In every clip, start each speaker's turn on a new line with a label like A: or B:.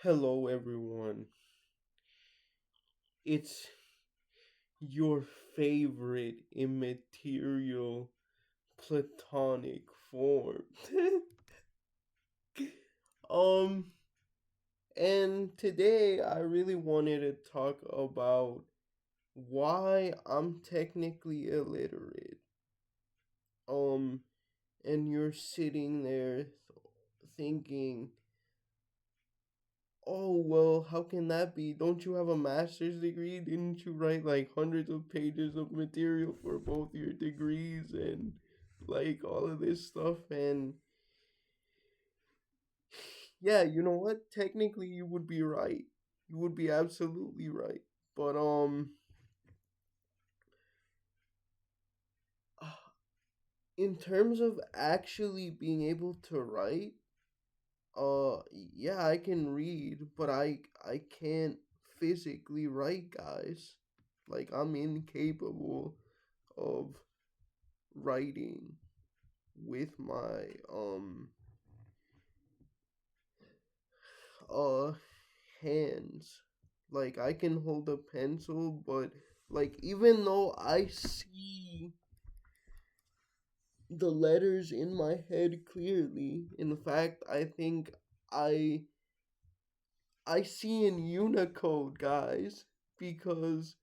A: Hello, everyone. It's your favorite immaterial platonic form. um, and today I really wanted to talk about why I'm technically illiterate. Um, and you're sitting there thinking, oh, well, how can that be? Don't you have a master's degree? Didn't you write like hundreds of pages of material for both your degrees and like all of this stuff? And yeah, you know what? Technically, you would be right. You would be absolutely right. But, in terms of actually being able to write, yeah, I can read, but I can't physically write, guys. Like I'm incapable of writing with my uh hands. Like I can hold a pencil, but like even though I see the letters in my head clearly, in fact, I think I I see in Unicode, guys, because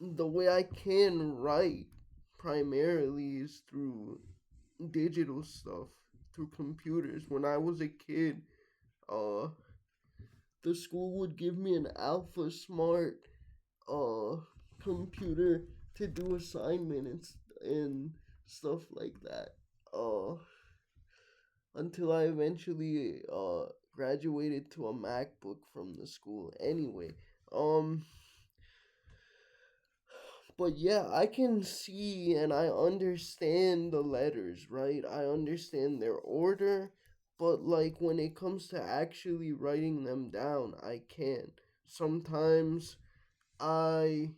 A: the way I can write primarily is through digital stuff, through computers. When I was a kid, uh, the school would give me an Alpha Smart uh computer to do assignments and stuff like that. Uh, until I eventually graduated to a MacBook from the school. Anyway, um but yeah, I can see and I understand the letters, right? I understand their order, but like when it comes to actually writing them down, I can't. Sometimes I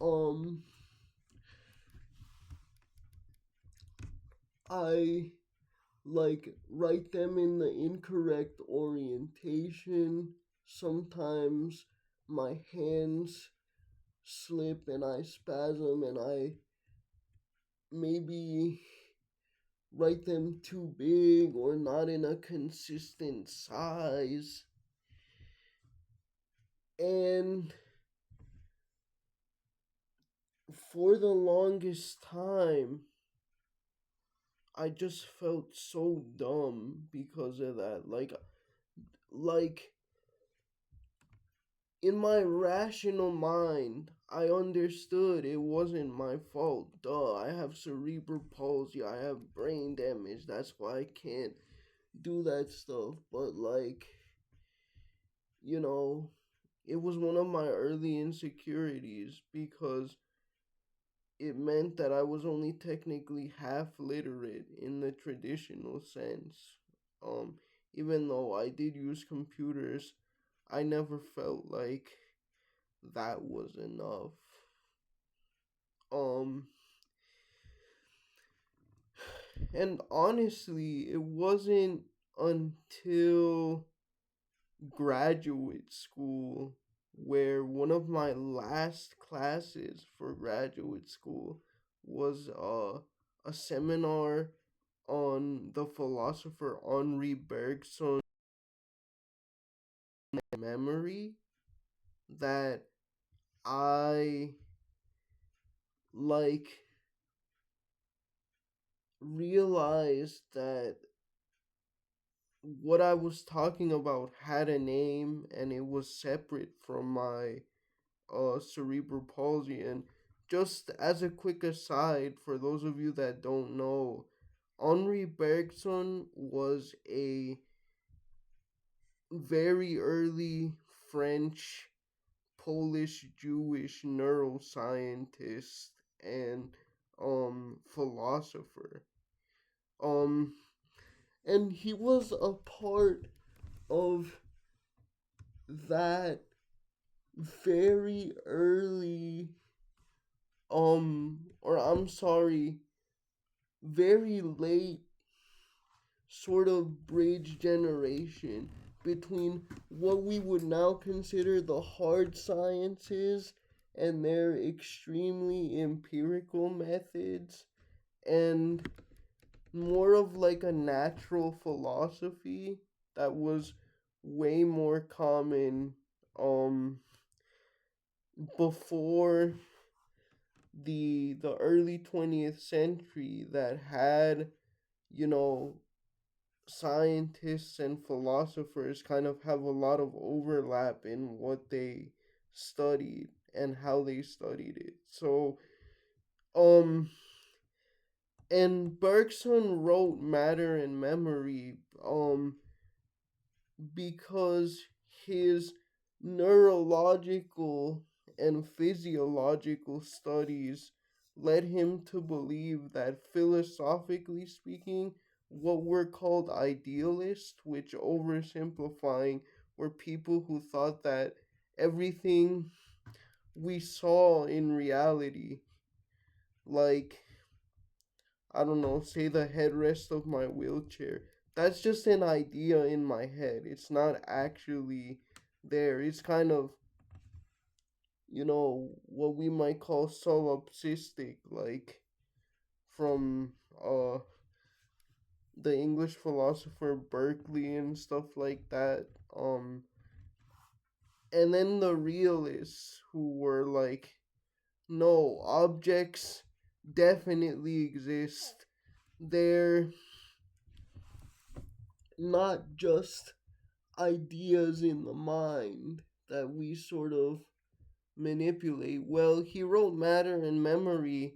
A: um I like write them in the incorrect orientation. Sometimes my hands slip and I spasm and I maybe write them too big or not in a consistent size. And for the longest time, I just felt so dumb because of that. Like in my rational mind, I understood it wasn't my fault. Duh, I have cerebral palsy, I have brain damage. That's why I can't do that stuff. But like, you know, it was one of my early insecurities because it meant that I was only technically half literate in the traditional sense. Um, Even though I did use computers, I never felt like that was enough. Um, and honestly, it wasn't until graduate school where one of my last classes for graduate school was a seminar on the philosopher Henri Bergson memory that I like realized that what I was talking about had a name and it was separate from my cerebral palsy. And just as a quick aside, for those of you that don't know, Henri Bergson was a very early French, Polish, Jewish neuroscientist and philosopher. Um and he was a part of that very early or I'm sorry, very late sort of bridge generation between what we would now consider the hard sciences and their extremely empirical methods, and more of like a natural philosophy that was way more common um before the early 20th century, that had, you know, scientists and philosophers kind of have a lot of overlap in what they studied and how they studied it. So, um, and Bergson wrote Matter and Memory, because his neurological and physiological studies led him to believe that, philosophically speaking, what were called idealists, which, oversimplifying, were people who thought that everything we saw in reality, like, I don't know, say the headrest of my wheelchair, that's just an idea in my head. It's not actually there. It's kind of, what we might call solipsistic, like from uh the English philosopher Berkeley and stuff like that. And then the realists, who were like, no, objects definitely exist. They're not just ideas in the mind that we sort of manipulate. Well, he wrote Matter and Memory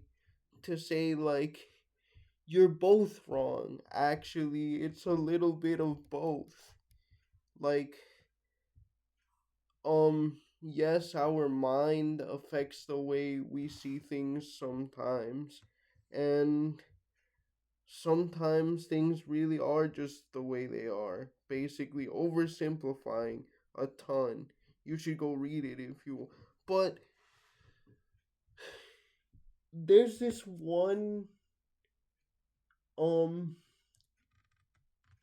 A: to say, like, you're both wrong. Actually, it's a little bit of both. Like, yes, our mind affects the way we see things sometimes, and sometimes things really are just the way they are. Basically, oversimplifying a ton. You should go read it if you. But there's this one um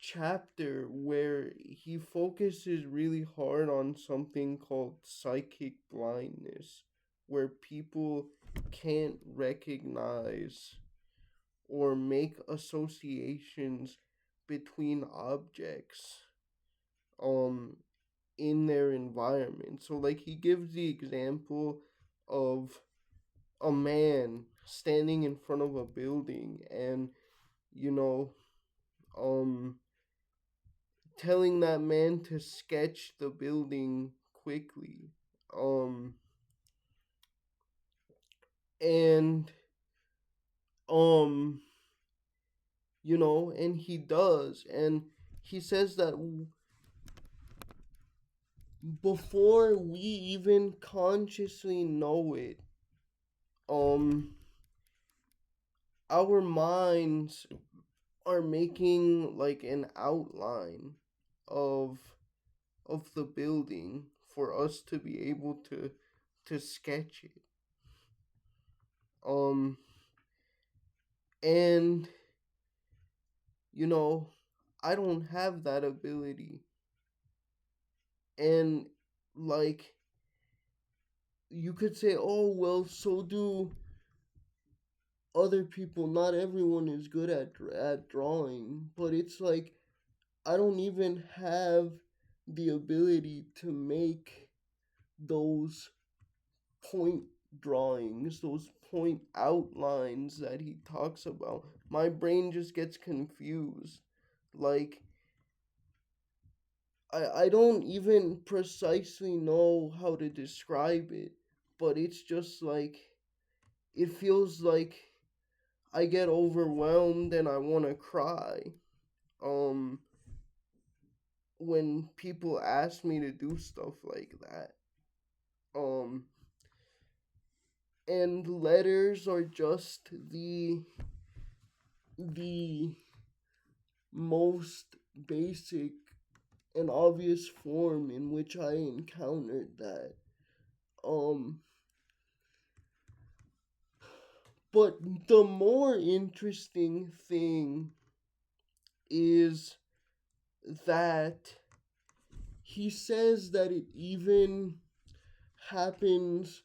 A: chapter where he focuses really hard on something called psychic blindness, where people can't recognize or make associations between objects um in their environment. So, like, he gives the example of a man standing in front of a building and, you know, um telling that man to sketch the building quickly. Um and um and he does, and he says that before we even consciously know it, um our minds are making like an outline of the building for us to be able to sketch it. Um and I don't have that ability. And, like, you could say, oh, well, so do other people. Not everyone is good at drawing, but it's like, I don't even have the ability to make those point drawings, those point outlines that he talks about. My brain just gets confused. Like, I don't even precisely know how to describe it, but it's just like, it feels like I get overwhelmed and I want to cry. Um, when people ask me to do stuff like that. Um, and letters are just the most basic and obvious form in which I encountered that. Um, but the more interesting thing is that he says that it even happens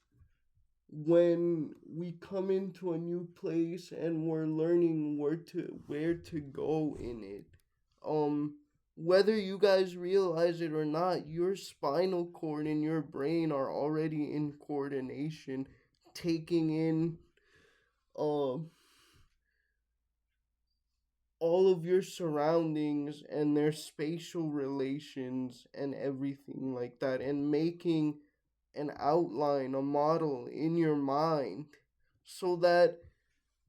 A: when we come into a new place and we're learning where to go in it. Um Whether you guys realize it or not, your spinal cord and your brain are already in coordination, taking in um all of your surroundings and their spatial relations and everything like that, and making an outline, a model in your mind, so that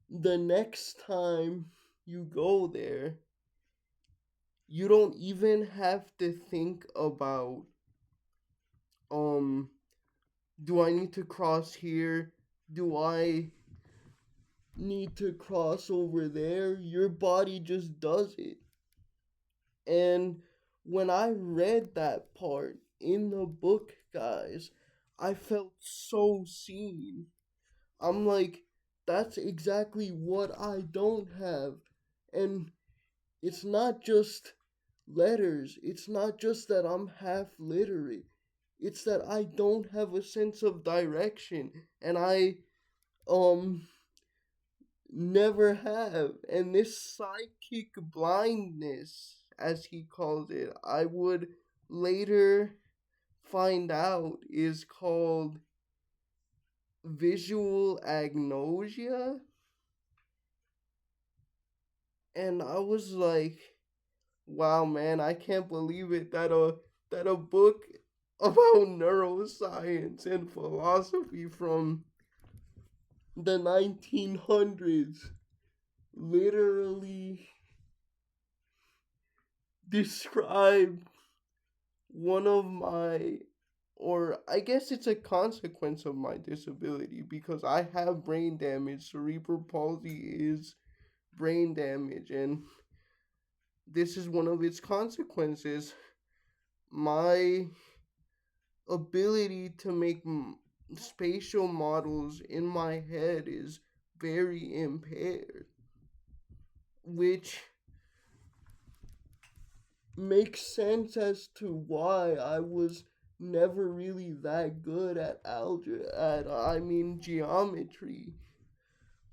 A: the next time you go there, you don't even have to think about, um, do I need to cross here? Do I need to cross over there? Your body just does it. And when I read that part in the book, guys, I felt so seen. I'm like, that's exactly what I don't have. And it's not just letters, it's not just that I'm half literate, it's that I don't have a sense of direction. And I, um, never have. And this psychic blindness, as he calls it, I would later find out is called visual agnosia. And I was like, wow, man, I can't believe it that a book about neuroscience and philosophy from the 1900s literally described one of my, or I guess it's a consequence of my disability, because I have brain damage. Cerebral palsy is brain damage, and this is one of its consequences. My ability to make spatial models in my head is very impaired, which makes sense as to why I was never really that good at geometry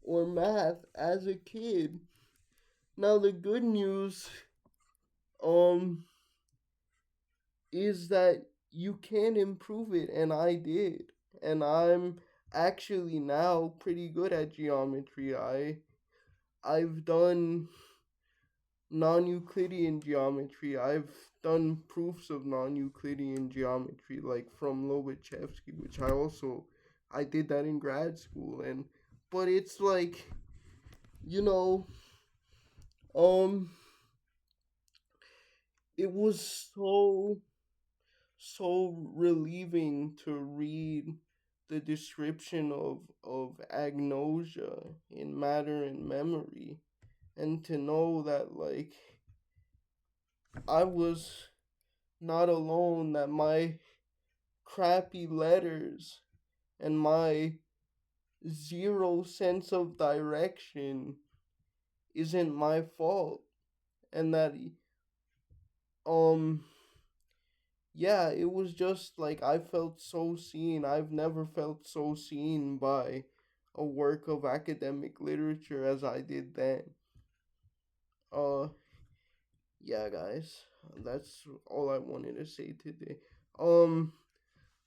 A: or math as a kid. Now the good news um is that you can improve it, and I did. And I'm actually now pretty good at geometry. I've done non-Euclidean geometry. I've done proofs of non-Euclidean geometry, like from Lobachevsky, which I did that in grad school. And but it's like, you know, um it was so relieving to read the description of agnosia in matter and memory, and to know that, like, I was not alone, that my crappy letters and my zero sense of direction isn't my fault. And that, um yeah, it was just like I felt so seen. I've never felt so seen by a work of academic literature as I did then. Uh yeah, guys, that's all I wanted to say today. Um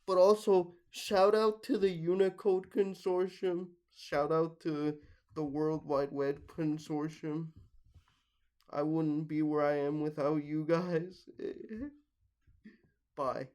A: but also, shout out to the Unicode Consortium. Shout out to the World Wide Web Consortium. I wouldn't be where I am without you guys. Bye.